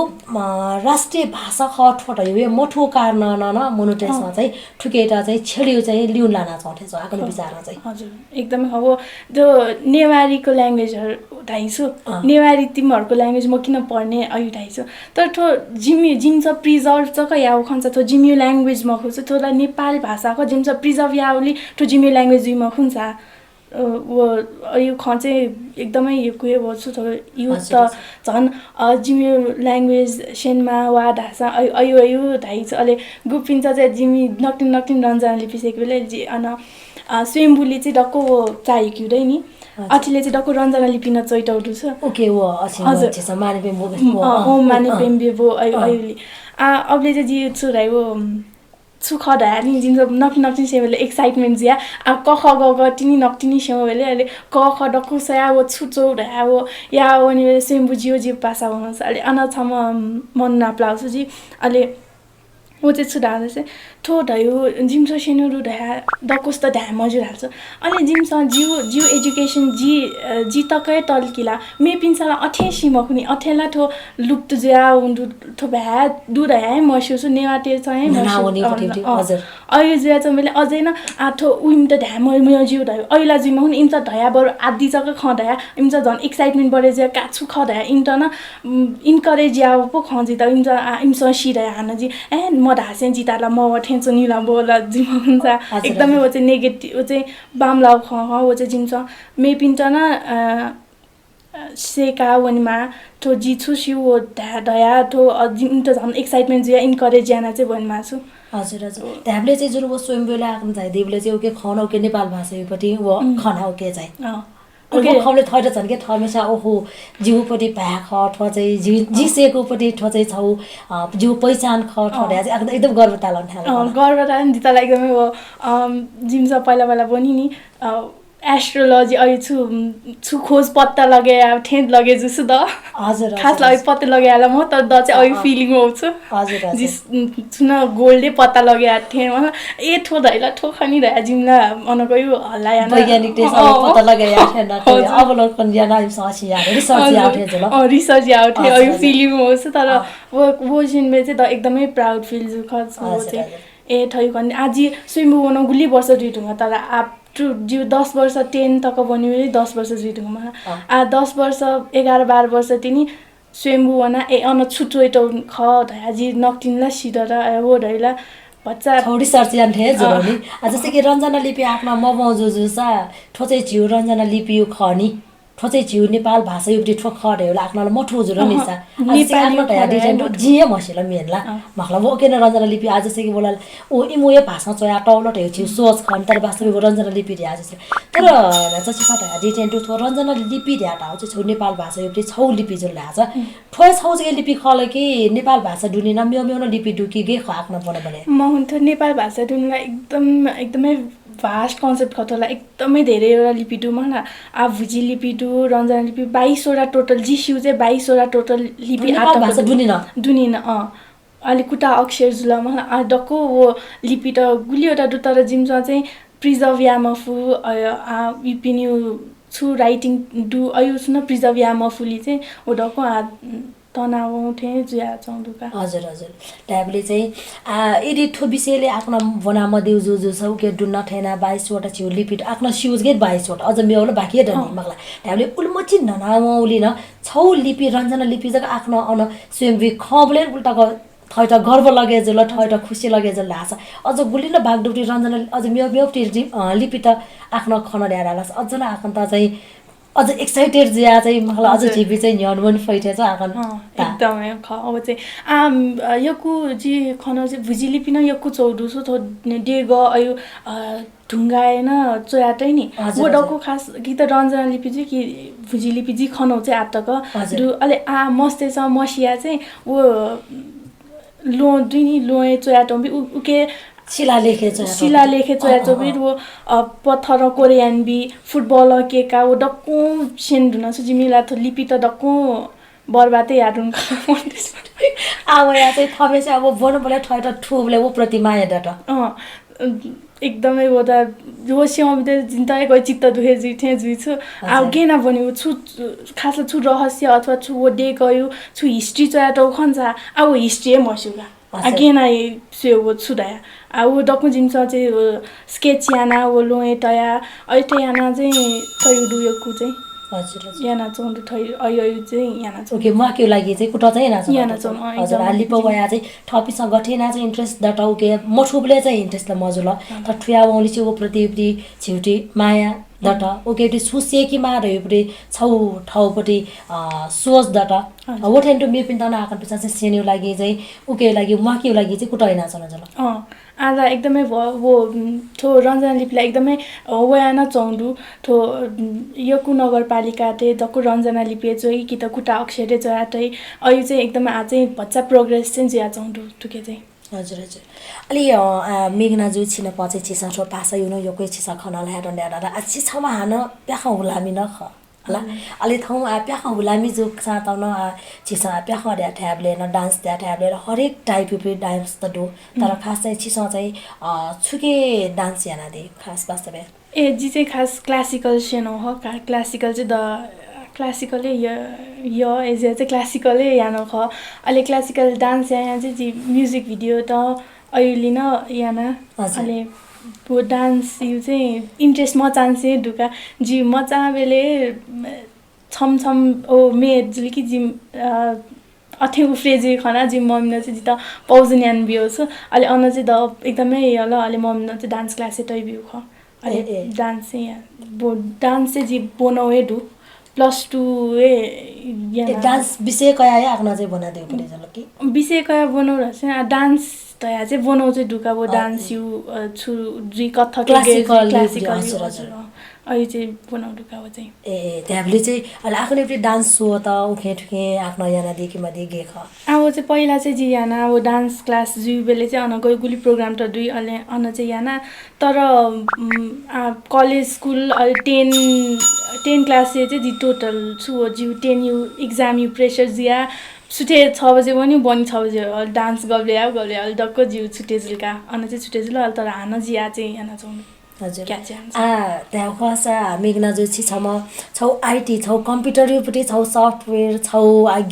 राष्ट्रिय भाषा ख ठोट यो मठो कारण न मोनोटेसमा चाहिँ ठुकेटा चाहिँ छेडियो चाहिँ लिउन लाना चाहथे छ आकल विचार चाहिँ हजुर एकदमै हो त्यो नेवारीको ल्याङ्ग्वेजहरु ढाइछु नेवारी तिमीहरुको ल्याङ्ग्वेज म किन पढ्ने अयु ढाइछु तर ठो जिम छ प्रिजर्भ छ क याउ खन्छ थो जिम्यु ल्याङ्ग्वेज म खुछु थोला नेपाल भाषाको जिम छ प्रिजर्भ याउली ठो जिम्यु ल्याङ्ग्वेज म खुन्छ वो यो खचे एकदमै यो कुए बोल्छु त यो त झन् जिम्यु ल्याङ्ग्वेज सेनमा वा ढासा अयु ढाइछ अले गुपिन्छ चाहिँ जिमी नक्टिन रञ्जना लिपि सेक बेले जी अन स्वयम्बुली चाहिँ डक्को चाहिएको हुँदै नि अठीले चाहिँ डक्को रञ्जना लिपि न चैटाउडु छ ओके वो अछि छ माने पेम्बो ओ माने पेम्बो अयुली अबले चाहिँ जी छुराइ वो सुख ढानी जिन नक्टिन सेवेले एक्साइटमेन्ट जिया क ख ग ग टिनी नक्टिनी सेवेले अहिले क ख डक्कु सया वो छुचो ढा वो या वनि सेम्बु जियो जी पासा हुनुहुन्छ अहिले अनछम मन नाप्लाउँछु जी अहिले वो चाहिँ छुडाउँदा चाहिँ ठो ढायो जिम्स सेनुरु ढा डकुस त ढा मजुर हाल्छ अनि जिम्स जिउ एजुकेसन जी तकै तल्किला मे पिन्साला अठे सिमखुनी अठेला ठो लुप्त ज्या उन्दु ठो भ्या दुध है मस्युसु नेवाटे चाहिँ हजुर अयु ज्या चाहिँ मैले अझै न आठो उइम त ढा म जिउ ढायो अइला जिम हुन इन्च ढया बर आदि जक खडया इन्च झन् एक्साइटमेन्ट बढे ज्या काछु खडया इन्ट न इन्करेज या पो खजी त इन्च सिडया हान जी ए म ढासे जिताला म ठेन्छु निला बोला जिम हुन्छ एकदमै वो चाहिँ नेगेटिभ वो चाहिँ बामला ख वो चाहिँ जिम्स मे पिन्ट न सेका वनमा ठो जिछु सिउ वो ढया ठो जिम त झन् एक्साइटमेन्ट जिया इन्करेज याना चाहिँ वनमा छु हजुर हजुर त्यहाँले चाहिँ जुन वो स्वयम्बुले आकम चाहिँ देवले चाहिँ ओके खाना ओके नेपाल भाषापट्टि वो खाना ओके चाहिँ ओके खमले थैट छन् के थमेसा ओहो जिउपट्टि भ्या ख ठ चाहिँ जिसेकोपट्टि ठ चाहिँ छौ जिउ पहिचान ख ठ चाहिँ एकदम गर्व तालन गर्व तालन दितालाई एकदमै हो जिम्स पहिला पनि नि एस्ट्रोलोजी अहिले छु खोज पत्ता लगे ठेट लगे जसो द हजुर खास लगे पत्ता लगे आला म त द चाहिँ अहिले फिलिङ आउँछ हजुर जिस छुन गोल्डे पत्ता लगे ठेट म ए ठो दैला ठो खनी द जिमला अनको यो हल्ला याना वैज्ञानिक टेस्ट पत्ता लगे ठेट अवलोकन याना ससी या रिसर्च या ठेट ल रिसर्च या ठेट अहिले फिलिङ आउँछ तर वो जिनले चाहिँ द एकदमै प्राउड फिल जुखछ हो चाहिँ ए ठै कन आज स्विम बन गुली वर्ष दुइटुङ तर आप जिउ 10 वर्ष 10 तक बन्यो 10 वर्ष जुइटुङमा 10 वर्ष 11-12 वर्ष तिनी स्वयम्बु वना ए अन छुटो एटो ख धयाजी नक्टिनला सिडर वो ढैला बच्चा थोडी सर्च यान थे जरोनी जस्तै कि रञ्जना लिपि आफ्ना ममौजु जुसा ठोचै जिउ रञ्जना लिपि खनी ठोचै जिउ नेपाल भाषा युक्ति ठोक खडे होला आफ्नाले मठो जुरो निसा नेपाली ढया डिजाइन जिए मसिला मेनला मखला वो केन रञ्जना लिपि आज जस्तै कि बोला ओ इमोए भाषा चया टौलट हेउ छि सोच खन तर वास्तविक रञ्जना लिपि ढया जस्तै तर जस्तै साटा डिजाइन ठो रञ्जना लिपि ढया टा चाहिँ छ नेपाल भाषा युक्ति छौ लिपि जुल लाछ ठोय छौ चाहिँ लिपि खले कि नेपाल भाषा दुनी न म्यो न लिपि दुकी गे खाक्न पर्ने भने म हुन्थ्यो नेपाल भाषा दुनीला एकदमै भास्ट कन्सेप्ट खतला एकदमै धेरैवटा लिपि दु मलाई भुजी लिपि दु रञ्जना लिपि 22 वटा टोटल जिसिउ चाहिँ 22 वटा टोटल लिपि नेपाल भाषा दुनिन अलि कुटा अक्षर जुल मलाई डक्को वो लिपि त गुलिवटा दु तर जिमसँग चाहिँ प्रिजर्भ यामफु इपिन्यु छु राइटिङ दु अयु सुन प्रिजर्भ यामफुली चाहिँ ओ डक्को तनाव थे जुया चौंदुका हजुर हजुर ट्याबले चाहिँ यदि ठो विषयले आफ्नो बनामा देउ जो जो सब के डुन्न ठेना 22 छिउ लिपिट आफ्नो सिउज गेट 22 अझ मेउलो बाकी डनी मगला ट्याबले उल्मची ननाउली न छौ लिपि रञ्जना लिपि जग आफ्नो अन स्वयं खबले उल्टाको थैट गर्व लगे जल थैट खुसी लगे जल हास अझ गुली न बागडुटी रञ्जना अझ मेउटी लिपि त आफ्नो खन ल्याएर हास अझ न आकन त चाहिँ अझ एक्साइटेड जिया चाहिँ मलाई अझ जिबी चाहिँ न्याउन फैटेछ आकन एकदमै अब चाहिँ यकु जी खन चाहिँ भुजिलिपि न यकु चौडुसो थो डेग अयो ढुङ्गाएन चोयाटै नि वो डको खास कि त रञ्जना लिपि चाहिँ कि भुजिलिपि जी खनौ चाहिँ आटक अलि मस्ते छ मसिया चाहिँ वो लो दुई नि लोए चोयाटौ बि उके शिलालेखे चोयाचोबि वो पत्थर कोरियन बि फुटबल केका वो डक्को सेन धुन सु जिमिला थो लिपि त डक्को बर्बादै यारुन अब या चाहिँ थमे चाहिँ अब बोन बोले ठय त ठुबले वो प्रतिमा हेडट एकदमै वो त जो सिमबे जिन्ता गइ चित्त दुखे जिथे जुइछु अब गेना बन्यो छु खास छु रहस्य अथवा छु वो डे गयो छु हिस्ट्री चोयाटौ खन्छ अब हिस्ट्री मसुगा अगेन से वो छुदाया वो डक्कु जिम्स चाहिँ स्केच याना वो लोए तया अहिले याना चाहिँ तयुडु यकु चाहिँ हजुर याना चौंदु थै अयो चाहिँ याना चौं ओके म के लागि चाहिँ कुटा चाहिँ नाच याना चौं हजुर लिपो गया चाहिँ थपिसँग गठेना चाहिँ इन्ट्रेस्ट दटाउ के मठुबले चाहिँ इन्ट्रेस्ट ल मजुल त ठुया वौली चाहिँ वो प्रतिपति छिउटी माया दट ओके सुसेकी मा रह्योपट्टि छौ ठाउँपट्टि सोच दट वो ठेन्टो मे पिन तना आकन पिसा चाहिँ सेन्यु लागि चाहिँ उके लागि मके लागि चाहिँ कुटाइ नाच नजल आधा एकदमै वो थो रञ्जना लिपिलाई एकदमै वयाना चौंडु थो यकु नगरपालिका ते दकु रञ्जना लिपि जोइ कि त कुटा अक्षरे जयातै अयु चाहिँ एकदमै आ चाहिँ बच्चा प्रोग्रेस चाहिँ जिया चौंडु तुके चाहिँ हजुर हजुर अलि मेघना जो छिन पछि छिसा ठो पासा युनो यकै छिसा खनल हेर ल्याएर आ छिसामा हान प्याखा हुलामी न ख होला अलि ठाउँ प्याखा हुलामी जो साताउन छिसा प्याखा ड्या ठ्याबले न डान्स ड्या ठ्याबले हरेक टाइप डान्स त दो तर खास चाहिँ छिसा चाहिँ छुके डान्स याना दे खास वास्तव ए जी चाहिँ खास क्लासिकल सेनो हो क्लासिकल चाहिँ द क्लासिकलै यो एज चाहिँ क्लासिकलै यानो ख अहिले क्लासिकल डान्स यहाँ चाहिँ जी म्युजिक भिडियो त अहिले न याना अहिले वो डान्स यो चाहिँ इन्ट्रेस्ट म चान्से ढुका जी म चाबेले छम छम ओ मे जुलकी जिम अथे उफ्रेजी खना जिम मम्मी चाहिँ त पाउजन्यान बियो छ अहिले अन चाहिँ द एकदमै ल अहिले मम्मी चाहिँ डान्स क्लास चाहिँ बियो ख अहिले डान्स चाहिँ डान्स चाहिँ जी बनाउए ढु +2 डान्स विषय कया आफ्नो चाहिँ बना दियो पनि जल कि विषय कया बनाउ छ डान्स तया चाहिँ बनाउ चाहिँ ढुका वो डान्स यु छु जी कथक क्लासिकल अहिले चाहिँ बनाउ ढुका हो चाहिँ ए त्यहाँले चाहिँ अहिले आफ्नो एउटा डान्स सो त उखे ठुके आफ्नो याना देखि मध्ये गेख अब चाहिँ पहिला चाहिँ जी याना अब डान्स क्लास जुबेले चाहिँ अन गइ गुली प्रोग्राम त दुई अहिले अन चाहिँ याना तर कलेज स्कुल 10 क्लास चाहिँ जी टोटल छु जी 10 यु एक्जाम यु प्रेसर जिया सुटे 6 बजे पनि बनि 6 बजे डान्स गब्ले अहिले डक्क जिउ छुटे जिलका अन चाहिँ छुटे जिल तर हान जिया चाहिँ याना चाउनु हजुर त्यहाँ खसा मेघना जो छौ आइटी छौ कम्प्युटर युपट्टि छौ सफ्टवेयर छौ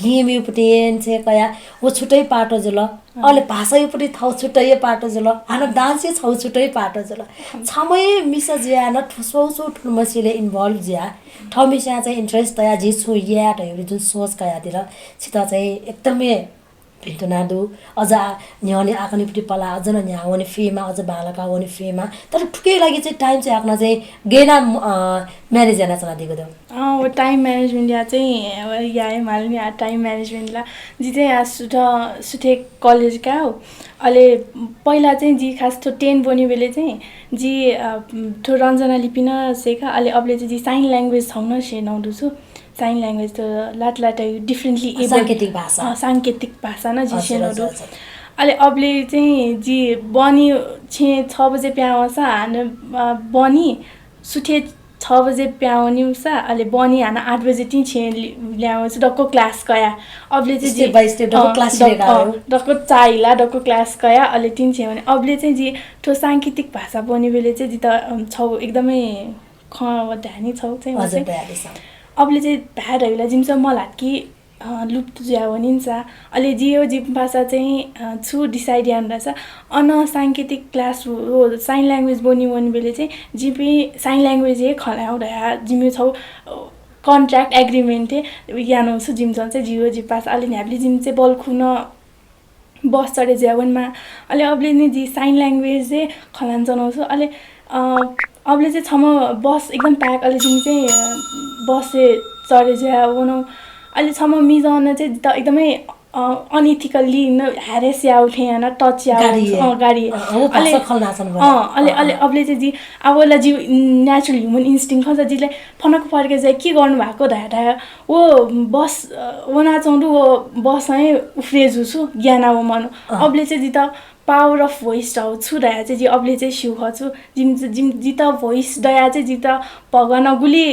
गेम युपट्टि चाहिँ कया वो छुट्टै पाटो जुल अहिले भाषा युपट्टि थौ छुट्टै पाटो जुल हान डान्स छौ छुट्टै पाटो जुल छमै मिसा जिया न ठुसौ ठुलमसीले इन्भल्भ जिया ठमिसा चाहिँ इन्ट्रेस्ट तया जे छु या जुन सोच कयातिर छिता चाहिँ एकदमै भिन्तनादु अझ न्याउने आकनिपट्टि पला अझ न न्याउने फेमा अझ बालका आउने फेमा तर ठुकै लागि चाहिँ टाइम चाहिँ आफ्नो चाहिँ गेना म्यानेज गर्न चला दिएको दो वो टाइम मैनेजमेंट या चाहिँ या मालुम या टाइम मैनेजमेंट ला जी चाहिँ या सुठे कलेज का हो अहिले पहिला चाहिँ जी खास थो 10 बन्यो बेले चाहिँ जी थो रञ्जना लिपिन सेका अहिले अबले चाहिँ जी साइन ल्याङ्ग्वेज छौन से नौडु छु साइन ल्याङ्ग्वेज त लाट डिफ्रेन्टली साङ्केतिक भाषा न जी सेनोडु अहिले अबले चाहिँ जी बनी 6 बजे प्याउँछ हान बनी सुठे 6 बजे प्याउने उसा अहिले बनी हान 8 बजे ती छे ल्याउँछ डक्को क्लास कया अबले चाहिँ स्टेप बाइ स्टेप डक्को क्लास लिएका डक्को चाहिला डक्को क्लास कया अहिले ती छे भने अबले चाहिँ जी ठो साङ्केतिक भाषा बनी बेले चाहिँ जी त छौ एकदमै ख ध्यानी छौ चाहिँ हजुर अबले चाहिँ भ्याडहरूलाई जिम्स मलाई कि लुप्त ज्या भनिन्छ अहिले जियो जिप भाषा चाहिँ छु डिसाइड यान रहेछ सांकेतिक क्लास हो साइन ल्याङ्ग्वेज बोनी बेले चाहिँ जिपी साइन ल्याङ्ग्वेज खलाउ रहा जिम्मे छौ कन्ट्र्याक्ट एग्रिमेन्ट यानो छु जिमसँग चाहिँ जियो जिप भाषा अहिले हामीले जिम चाहिँ बल खुन बस चढे ज्यावनमा अहिले अबले नि जी साइन ल्याङ्ग्वेज चाहिँ खलान जनाउँछु अहिले अबले चाहिँ छम बस एकदम प्याक अहिले जिम चाहिँ बस चढे ज्या बनाउ अहिले छम मिजाउन चाहिँ एकदमै अनइथिकल्ली ह्यारेस या उठे होइन टच या गाडी अहिले अबले चाहिँ जी अबलाई जी नेचुरल ह्युमन इन्स्टिङ खन्छ जीलाई फनक फर्के चाहिँ के गर्नु भएको ढाडा ओ बस ओ नाचाउँदु ओ बस है उफ्रेजु छु ज्ञाना हो मन अबले चाहिँ जी त पावर अफ भोइस छु रहा चाहिँ जी अबले चाहिँ सिउ खछु जिम जिम जी त भोइस दया चाहिँ जी त भगवान गुली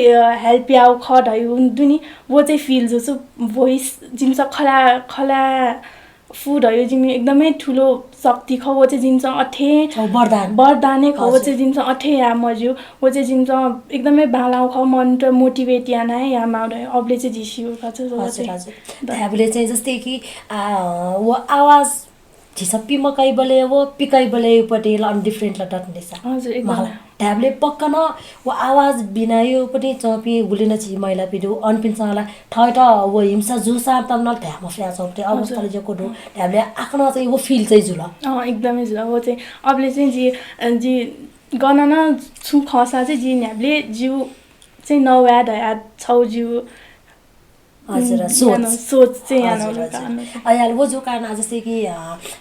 हेल्प याउ खडहरु दुनी वो चाहिँ फिल छु भोइस जिम छ खला खला फुडहरु जिम एकदमै ठुलो शक्ति ख वो चाहिँ जिम छ अठे वरदाने ख वो चाहिँ जिम छ अठे या मज्यु वो चाहिँ जिम छ एकदमै बालाउ ख मन र मोटिभेट या नै या माउडे अबले चाहिँ जिसिउ खछु हजुर हामीले चाहिँ जस्तै कि वो आवाज झिसप्पी मकै बोले वो पिकै बोले पटेल अन डिफरेंट लटन देसा हजुर एकदम ट्याबले पक्कन वो आवाज बिनायो पनि चपी गुलिन छि मैला पिडु अनपिनसँगला ठट वो हिंसा जुसा तमन ट्याम फ्या चौटे अवस्थाले जको दु ट्याबले आफ्नो चाहिँ वो फिल चाहिँ जुल एकदमै जुल वो चाहिँ अबले चाहिँ जी गणना छु खसा चाहिँ जी न्याबले जिउ चाहिँ नवा दया छौ जिउ हजुर सोच चाहिँ आयाल वो जो कारण जस्तै कि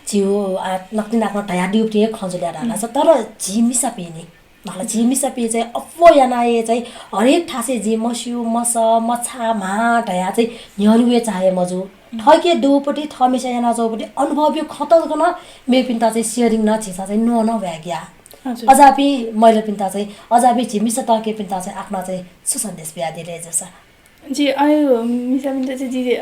जिउ नक्ति नाक्न टया ड्युटी खजुल्या डाला छ तर झिमिसा पिने मलाई झिमिसा पि चाहिँ अफो यानाए चाहिँ हरेक ठासे जी मस्यु मस मछा मा टया चाहिँ न्यरुए चाहे मजु ठके दुपटी थमेसा याना चौपटी अनुभव खतल गर्न मे पिन्ता चाहिँ शेयरिङ न छिसा चाहिँ न भ्याग्या अजापि मैले पिन्ता चाहिँ अजापि झिमिसा टके पिन्ता चाहिँ आफ्नो चाहिँ सुसन्देश ब्या दिले जसा जी आयो मिसा मिन्टा चाहिँ जी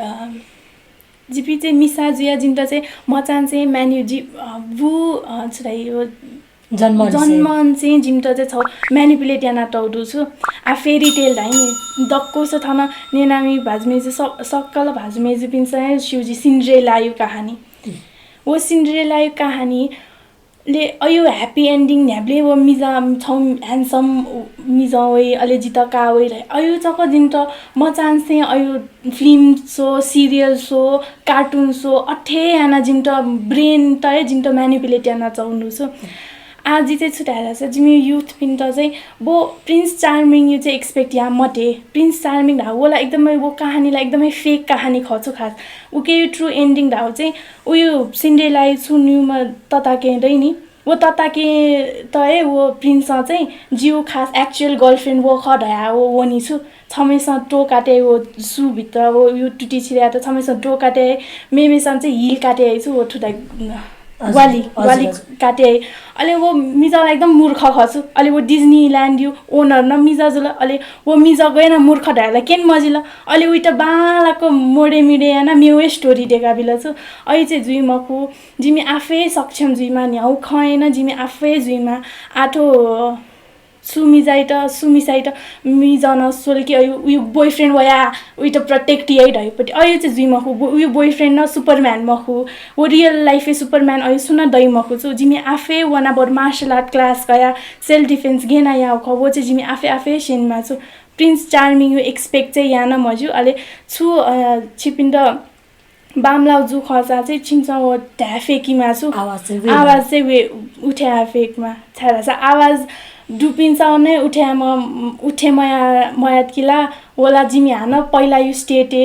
जिपी चाहिँ मिसा जुया जिन्टा चाहिँ मचान चाहिँ म्यान्यु जी बु छुराइ जन्मन चाहिँ जिम्टा चाहिँ छौ म्यानिपुलेट याना टाउडु छु आ फेरी टेल धाइ नि दक्को छ थाना नेनामी भाजमेजु सक्कल भाजमेजु पिन्छ शिवजी सिन्ड्रेलायु कहानी वो सिन्ड्रेलायु कहानी ले अयो ह्याप्पी एन्डिङ न्याब्ले वो मिजा छौ ह्यान्डसम मिजा वइ अले जिता का वइ अयो चक जिन्ट म चान्से अयो फिल्म सो सिरियल सो कार्टुन सो अठे याना जिन्ट ब्रेन त जिन्ट म्यानिपुलेट याना चाउनु छु आज चाहिँ छुटाएर छ जिमी युथ पिन्ट चाहिँ वो प्रिन्स चार्मिङ यो चाहिँ एक्सपेक्ट या मटे प्रिन्स चार्मिङ ढा होला एकदमै वो कहानीलाई एकदमै फेक कहानी खछु खास उके यो ट्रु एन्डिङ ढा चाहिँ उयो सिन्ड्रेलाई सुन्युमा तताकेदै नि वो तताके त वो प्रिन्स चाहिँ जिउ खास एक्चुअल गर्लफ्रेन्ड वो खडया वो नि छु छमेसँग टो काटे वो सु भित्र वो यो टुटी छिर्या त छमेसँग टो काटे मेमेसँग चाहिँ हिल काटे छु वो ठुटा वाली काटे अहिले वो मिजालाई एकदम मूर्ख खछु अहिले वो डिज्नील्यान्ड यो ओनर न मिजा जुल अहिले वो मिजा गएन मूर्ख ढाला केन मजिल अहिले उइटा बालाको मोडे मिडे याना मेवे स्टोरी डेका बिल छु अहिले चाहिँ जुइ मकु जिमी आफै सक्षम जुइमा न्याउ खएन जिमी आफै जुइमा आठो सुमिसाइट मिजन सोल्के उयो बोयफ्रेन्ड वया उयो त प्रोटेक्ट यही ढैपट्टि अहिले चाहिँ जुइ मखु उयो बोयफ्रेन्ड न सुपरम्यान मखु वो रियल लाइफे सुपरम्यान अहिले सुन दै मखु छु जिमी आफै वना बर मार्शल आर्ट क्लास गया सेल्फ डिफेन्स गेना या ख वो चाहिँ जिमी आफै सेनमा छु प्रिन्स चार्मिङ यो एक्सपेक्ट चाहिँ यहाँ न मजु अहिले छु छिपिन्द बामलाउ जु खर्चा चाहिँ छिन्छ वो ढ्याफेकीमा छु आवाज चाहिँ वे उठ्या फेकमा छाडा छ आवाज डुपिन्छ नै उठे मयात किला होला जिमी हान पहिला यो स्टेटे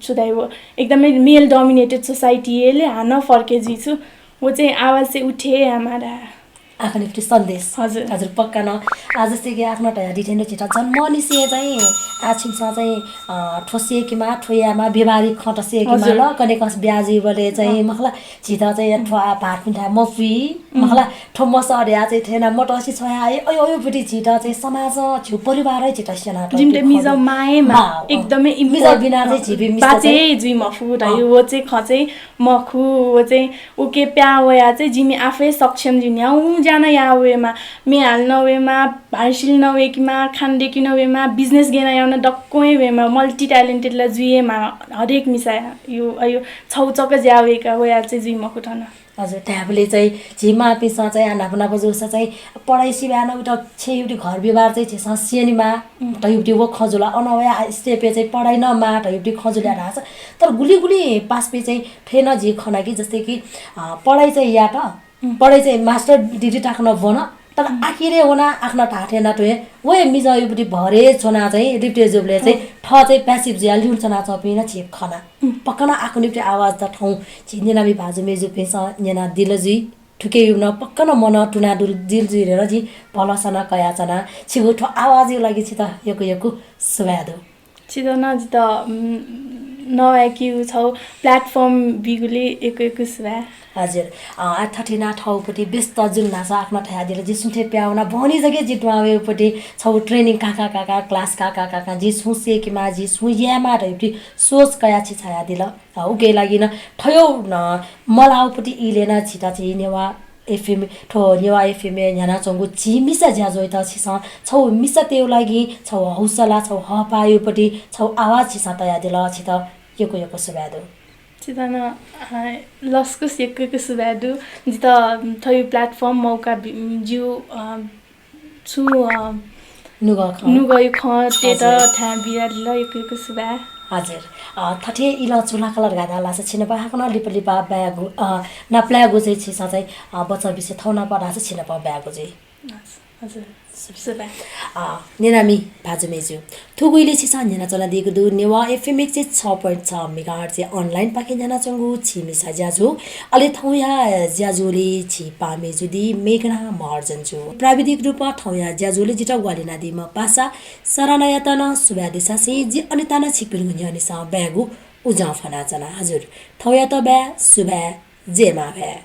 छुदाइ हो एकदमै मेल डोमिनेटेड सोसाइटीले हान फर्के जिछु वो चाहिँ आवाज चाहिँ उठे हमारा आँखा निफ्टी सन्देश हजुर हजुर पक्का न आज जस्तै कि आफ्नो डिटेन छिटा जन्म निसे चाहिँ आछिमसँग चाहिँ ठोसिएकीमा ठोयामा व्यवहारिक खटसिएकीमा ल कनेकस ब्याजी बोले चाहिँ मखला छिटा चाहिँ ठोआ भात मिठा मफी मखला ठोमस अड्या चाहिँ थेन मटसी छया अयो अयो बुटी छिटा चाहिँ समाज छु परिवारै छिटा सेना जिमले मिजा माएमा एकदमै मिजा बिना चाहिँ छिबी मिसा बाचे जुइ मफु रह्यो वो चाहिँ खचै मखु वो चाहिँ उके प्यावया चाहिँ जिमी आफै सक्षम जिन्याउ जाना यहाँ वेमा मे हाल्न वेमा हार्सिल नवेकीमा खानदेखि नवेमा बिजनेस गेना याउन डक्कै वेमा मल्टी ट्यालेन्टेडलाई जुएमा हरेक मिसा यो यो छौचक ज्यावेका होया चाहिँ जुइ मखुठन हजुर ट्याबले चाहिँ झिमा पिसा चाहिँ नापना जोस चाहिँ पढाइ सिबाना उठा छे एउटी घर व्यवहार चाहिँ छे ससियनीमा त एउटी वो खजुला अनवया स्टेपे चाहिँ पढाइ न मा त एउटी खजुला राछ तर गुली गुली पासपे चाहिँ फेन जी खना कि जस्तै कि पढाइ चाहिँ या त पढाइ चाहिँ मास्टर डिग्री टाक्न भन तर आखिरै होना आफ्ना ठाठे न टोए वे मिजा एउटी भरे छोना चाहिँ रिप्रेजेन्टेटिभले चाहिँ ठ चाहिँ प्यासिभ ज्या लिउन छना चपिन छिप खना पक्कन आको निप्टे आवाज त ठाउँ छिन्नेना बि भाजु मेजु पेस नेना दिलजी ठुके युन पक्कन मन टुना दुल दिल जिरेर जी पलसना कयाचना छिगु ठ आवाज यो लागि छि त यको सुवादो छिदो न त नआकी छौ प्लेटफर्म बिगुले एक सुवा हजुर आठठिना ठाउँपट्टि व्यस्त जुन नासा आफ्ना ठादिएर जे सुन्थे प्याउना भनी जगे जिटमावेपट्टि छौ ट्रेनिङ काका क्लास काका जे सुसे कि मा जे सुयामा रहिपट्टि सोच कया छि छाया दिल उके लागि न ठयो मलाउपट्टि इलेन छिटा छि नेवा एफएम ठो नेवा एफएम याना चंगु छि मिसा ज्याजोइ त छिस छौ मिसा त्यो लागि छौ हौसला छौ हपायोपट्टि छौ आवाज छि तया दिल छि त यको सुबादो चितन लस्कुस यको सुबादु जित थयो प्लेटफर्म मौका जिउ छु नुगयो ख तेत ठा बिराल यको सुबा हजुर थठे इला चुला कलर गादा लास छिन पाखन लिपलिपा ब्यागु ना प्ल्यागु चाहिँ छिसा चाहिँ बच्चा विषय थौना परास छिन पा ब्यागु चाहिँ हजुर सुबा नेनामी भाजुमेजु थुगुइले छिसा नेना चला दिगु दु नेवा एफएम 6.6 मेगाहर्ज चाहिँ अनलाइन पाके जना चंगु छिमिसा ज्याजु अले थौया ज्याजुले छि पामेजु दि मेघना महर्जन्जु प्राविधिक रूपमा थौया ज्याजुले जिटा ग्वालिना दिमा पासा सरानायतन सुब्यादिसा से जि अनिताना छिपिलगु न्यनिसा ब्यागु उजा फना जना हजुर थौया त ब्या सुबा जेमा भ्या